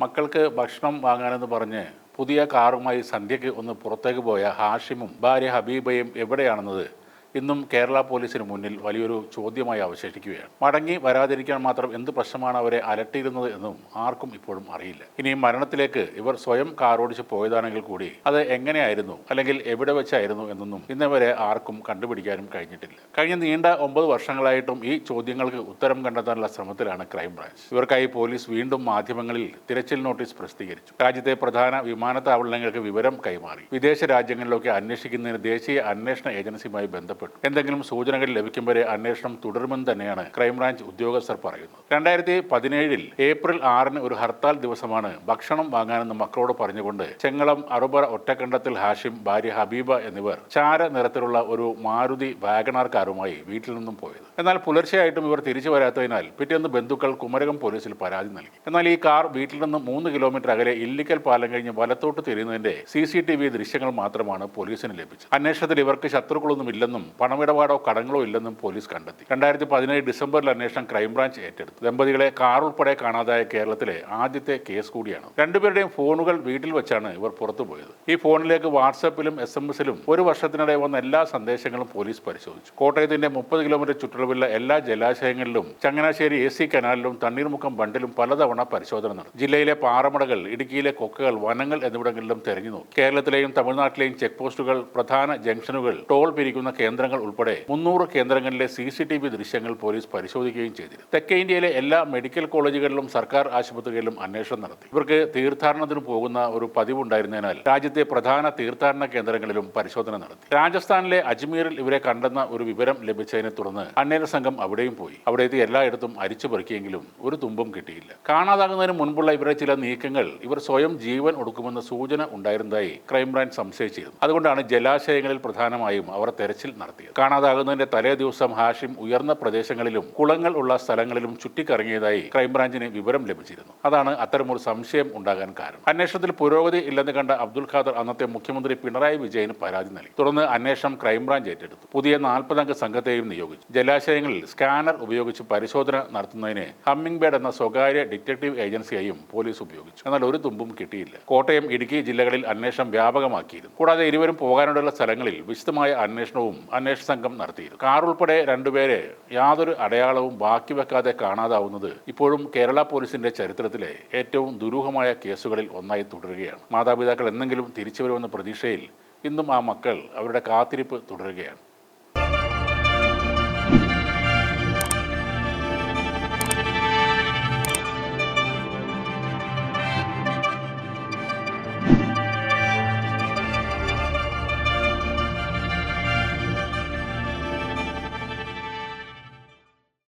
മക്കൾക്ക് ഭക്ഷണം വാങ്ങാനെന്ന് പറഞ്ഞ് പുതിയ കാറുമായി സന്ധ്യയ്ക്ക് ഒന്ന് പുറത്തേക്ക് പോയ ഹാഷിമും ഭാര്യ ഹബീബയും എവിടെയാണെന്നത് ഇന്നും കേരള പോലീസിന് മുന്നിൽ വലിയൊരു ചോദ്യമായി അവശേഷിക്കുകയാണ്. മടങ്ങി വരാതിരിക്കാൻ മാത്രം എന്ത് പ്രശ്നമാണ് അവരെ അലട്ടിയിരുന്നത് എന്നും ആർക്കും ഇപ്പോഴും അറിയില്ല. ഇനി മരണത്തിലേക്ക് ഇവർ സ്വയം കാറോടിച്ച് പോയതാണെങ്കിൽ കൂടി അത് എങ്ങനെയായിരുന്നു അല്ലെങ്കിൽ എവിടെ വെച്ചായിരുന്നു എന്നൊന്നും ഇന്നവരെ ആർക്കും കണ്ടുപിടിക്കാനും കഴിഞ്ഞിട്ടില്ല. കഴിഞ്ഞ നീണ്ട 9 വർഷങ്ങളായിട്ടും ഈ ചോദ്യങ്ങൾക്ക് ഉത്തരം കണ്ടെത്താനുള്ള ശ്രമത്തിലാണ് ക്രൈംബ്രാഞ്ച്. ഇവർക്കായി പോലീസ് വീണ്ടും മാധ്യമങ്ങളിൽ തിരച്ചിൽ നോട്ടീസ് പ്രസിദ്ധീകരിച്ചു. രാജ്യത്തെ പ്രധാന വിമാനത്താവളങ്ങൾക്ക് വിവരം കൈമാറി. വിദേശ രാജ്യങ്ങളിലൊക്കെ അന്വേഷിക്കുന്നതിന് ദേശീയ അന്വേഷണ ഏജൻസിയുമായി ബന്ധപ്പെട്ടു. എന്തെങ്കിലും സൂചനകൾ ലഭിക്കും വരെ അന്വേഷണം തുടരുമെന്ന് തന്നെയാണ് ക്രൈംബ്രാഞ്ച് ഉദ്യോഗസ്ഥർ പറയുന്നത്. 2017 ഏപ്രിൽ 6 ഒരു ഹർത്താൽ ദിവസമാണ് ഭക്ഷണം വാങ്ങാനെന്ന് മക്കളോട് പറഞ്ഞുകൊണ്ട് ചെങ്ങളം അറുപറ ഒറ്റക്കണ്ടത്തിൽ ഹാഷിം, ഭാര്യ ഹബീബ എന്നിവർ ചാര നിറത്തിലുള്ള ഒരു മാരുതി വാഗണാർ കാറുമായി വീട്ടിൽ നിന്നും പോയത്. എന്നാൽ പുലർച്ചെയായിട്ടും ഇവർ തിരിച്ചു വരാത്തതിനാൽ പിറ്റേന്ന് ബന്ധുക്കൾ കുമരകം പോലീസിൽ പരാതി നൽകി. എന്നാൽ ഈ കാർ വീട്ടിൽ നിന്നും 3 കിലോമീറ്റർ അകലെ ഇല്ലിക്കൽ പാലം കഴിഞ്ഞ് വലത്തോട്ട് തിരിയുന്നതിന്റെ CCTV ദൃശ്യങ്ങൾ മാത്രമാണ് പോലീസിന് ലഭിച്ചത്. അന്വേഷണത്തിൽ ഇവർക്ക് ശത്രുക്കളൊന്നും ഇല്ലെന്നും പണമിടപാടോ കടങ്ങളോ ഇല്ലെന്നും പോലീസ് കണ്ടെത്തി. 2017 ഡിസംബറിൽ അന്വേഷണം ക്രൈംബ്രാഞ്ച് ഏറ്റെടുത്തു. ദമ്പതികളെ കാർ ഉൾപ്പെടെ കാണാതായ കേരളത്തിലെ ആദ്യത്തെ കേസ് കൂടിയാണ്. രണ്ടുപേരുടെയും ഫോണുകൾ വീട്ടിൽ വെച്ചാണ് ഇവർ പുറത്തുപോയത്. ഈ ഫോണിലേക്ക് വാട്സാപ്പിലും SMS-ലും ഒരു വർഷത്തിനിടെ വന്ന എല്ലാ സന്ദേശങ്ങളും പോലീസ് പരിശോധിച്ചു. കോട്ടയത്തിന്റെ 30 കിലോമീറ്റർ ചുറ്റളവിലുള്ള എല്ലാ ജലാശയങ്ങളിലും ചങ്ങനാശ്ശേരി AC കനാലിലും തണ്ണീർമുക്കം ബണ്ടിലും പലതവണ പരിശോധന നടത്തി. ജില്ലയിലെ പാറമടകൾ, ഇടുക്കിയിലെ കൊക്കകൾ, വനങ്ങൾ എന്നിവിടങ്ങളിലും തെരഞ്ഞു നോക്കി. കേരളത്തിലെയും തമിഴ്നാട്ടിലെയും ചെക്ക് പോസ്റ്റുകൾ, പ്രധാന ജംഗ്ഷനുകൾ, ടോൾ പിരിക്കുന്ന കേന്ദ്രങ്ങൾ ഉൾപ്പെടെ 300 കേന്ദ്രങ്ങളിലെ CCTV ദൃശ്യങ്ങൾ പോലീസ് പരിശോധിക്കുകയും ചെയ്തിരുന്നു. തെക്കേ ഇന്ത്യയിലെ എല്ലാ മെഡിക്കൽ കോളേജുകളിലും സർക്കാർ ആശുപത്രികളിലും അന്വേഷണം നടത്തി. ഇവർക്ക് തീർത്ഥാടനത്തിന് പോകുന്ന ഒരു പതിവുണ്ടായിരുന്നതിനാൽ രാജ്യത്തെ പ്രധാന തീർത്ഥാടന കേന്ദ്രങ്ങളിലും പരിശോധന നടത്തി. രാജസ്ഥാനിലെ അജ്മീറിൽ ഇവരെ കണ്ടെന്ന ഒരു വിവരം ലഭിച്ചതിനെ തുടർന്ന് അന്വേഷണ സംഘം അവിടെയും പോയി. അവിടെ എത്തി എല്ലായിടത്തും അരിച്ചു പെറുക്കിയെങ്കിലും ഒരു തുമ്പും കിട്ടിയില്ല. കാണാതാകുന്നതിന് മുൻപുള്ള ഇവരുടെ ചില നീക്കങ്ങൾ ഇവർ സ്വയം ജീവൻ ഒടുക്കുമെന്ന സൂചന ഉണ്ടായിരുന്നതായി ക്രൈംബ്രാഞ്ച് സംശയിച്ചിരുന്നു. അതുകൊണ്ടാണ് ജലാശയങ്ങളിൽ പ്രധാനമായും അവർ തെരച്ചിൽ നടത്തിയത്. കാണാതാകുന്നതിന്റെ തലേ ദിവസം ഹാഷിം ഉയർന്ന പ്രദേശങ്ങളിലും കുളങ്ങൾ ഉള്ള സ്ഥലങ്ങളിലും ചുറ്റിക്കറങ്ങിയതായി ക്രൈംബ്രാഞ്ചിന് വിവരം ലഭിച്ചിരുന്നു. അതാണ് അത്തരമൊരു സംശയം ഉണ്ടാകാൻ കാരണം. അന്വേഷണത്തിൽ പുരോഗതി ഇല്ലെന്ന് കണ്ട അബ്ദുൽ ഖാദർ അന്നത്തെ മുഖ്യമന്ത്രി പിണറായി വിജയന് പരാതി നൽകി. തുടർന്ന് അന്വേഷണം ക്രൈംബ്രാഞ്ച് ഏറ്റെടുത്തു. പുതിയ 40 അംഗ സംഘത്തെയും നിയോഗിച്ചു. ജലാശയങ്ങളിൽ സ്കാനർ ഉപയോഗിച്ച് പരിശോധന നടത്തുന്നതിന് ഹമ്മിംഗ് ബേർഡ് എന്ന സ്വകാര്യ ഡിറ്റക്ടീവ് ഏജൻസിയെയും പോലീസ് ഉപയോഗിച്ചു. എന്നാൽ ഒരു തുമ്പും കിട്ടിയില്ല. കോട്ടയം, ഇടുക്കി ജില്ലകളിൽ അന്വേഷണം വ്യാപകമാക്കിയിരുന്നു. കൂടാതെ ഇരുവരും പോകാനുള്ള സ്ഥലങ്ങളിൽ വിശദമായ അന്വേഷണവും അന്വേഷണ സംഘം നടത്തിയിരുന്നു. കാർ ഉൾപ്പെടെ 2 പേരെ യാതൊരു അടയാളവും ബാക്കി വെക്കാതെ കാണാതാവുന്നത് ഇപ്പോഴും കേരള പോലീസിന്റെ ചരിത്രത്തിലെ ഏറ്റവും ദുരൂഹമായ കേസുകളിൽ ഒന്നായി തുടരുകയാണ്. മാതാപിതാക്കൾ എന്തെങ്കിലും തിരിച്ചു വരുമെന്ന പ്രതീക്ഷയിൽ ഇന്നും ആ മക്കൾ അവരുടെ കാത്തിരിപ്പ് തുടരുകയാണ്.